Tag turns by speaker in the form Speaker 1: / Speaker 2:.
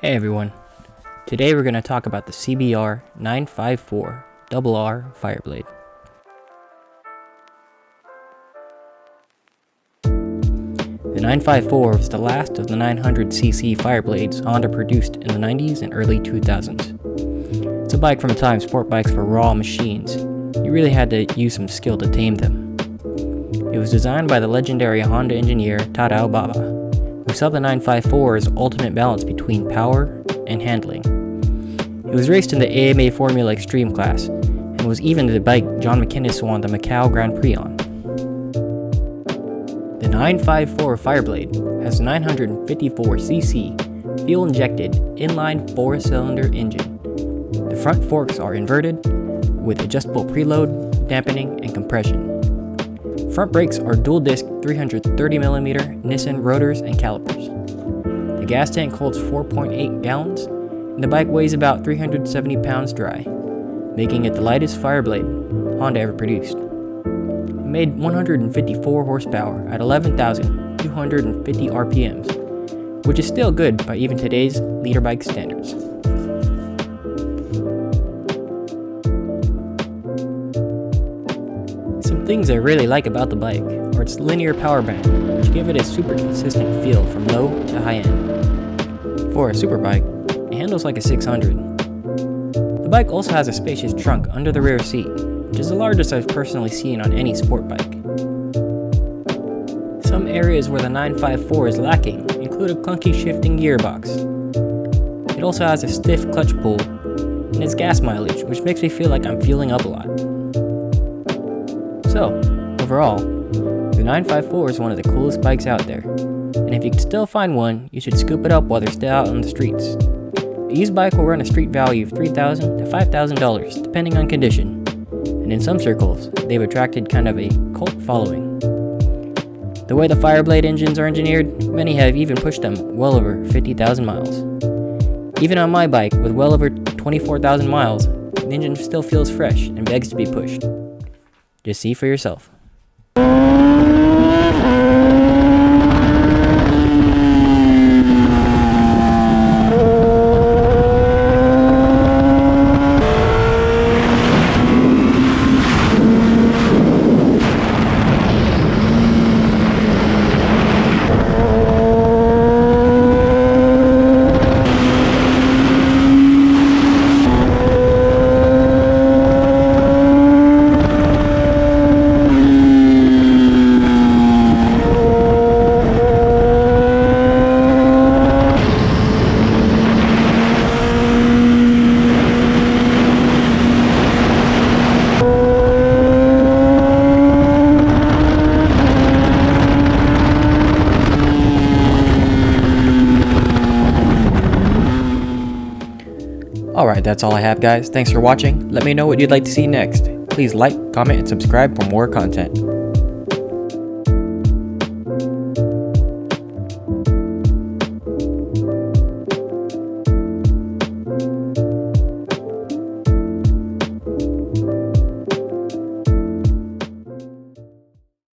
Speaker 1: Hey everyone, today we're going to talk about the CBR954RR Fireblade. The 954 was the last of the 900cc Fireblades Honda produced in the 90s and early 2000s. It's a bike from a time Sportbikes were raw machines. You really had to use some skill to tame them. It was designed by the legendary Honda engineer Tadao Baba, who saw the 954 as ultimate balance between power and handling. It was raced in the AMA Formula Extreme class, and was even the bike John McInnes won the Macau Grand Prix on. The 954 Fireblade has a 954cc, fuel-injected, inline 4-cylinder engine. The front forks are inverted, with adjustable preload, dampening, and compression. Front brakes are dual-disc 330mm Nissan rotors and calipers. The gas tank holds 4.8 gallons, and the bike weighs about 370 pounds dry, making it the lightest Fireblade Honda ever produced. It made 154 horsepower at 11,250 RPMs, which is still good by even today's leader bike standards. Some things I really like about the bike are its linear power band, which give it a super consistent feel from low to high end. For a Superbike, it handles like a 600. The bike also has a spacious trunk under the rear seat, which is the largest I've personally seen on any sport bike. Some areas where the 954 is lacking include a clunky shifting gearbox. It also has a stiff clutch pull, and its gas mileage, which makes me feel like I'm fueling up a lot. So, overall, the 954 is one of the coolest bikes out there, and if you can still find one, you should scoop it up while they're still out on the streets. A used bike will run a street value of $3,000 to $5,000, depending on condition, and in some circles, they've attracted kind of a cult following. The way the Fireblade engines are engineered, many have even pushed them well over 50,000 miles. Even on my bike, with well over 24,000 miles, the engine still feels fresh and begs to be pushed. Just see for yourself. Alright, that's all I have, guys. Thanks for watching. Let me know what you'd like to see next. Please like, comment, and subscribe for more content.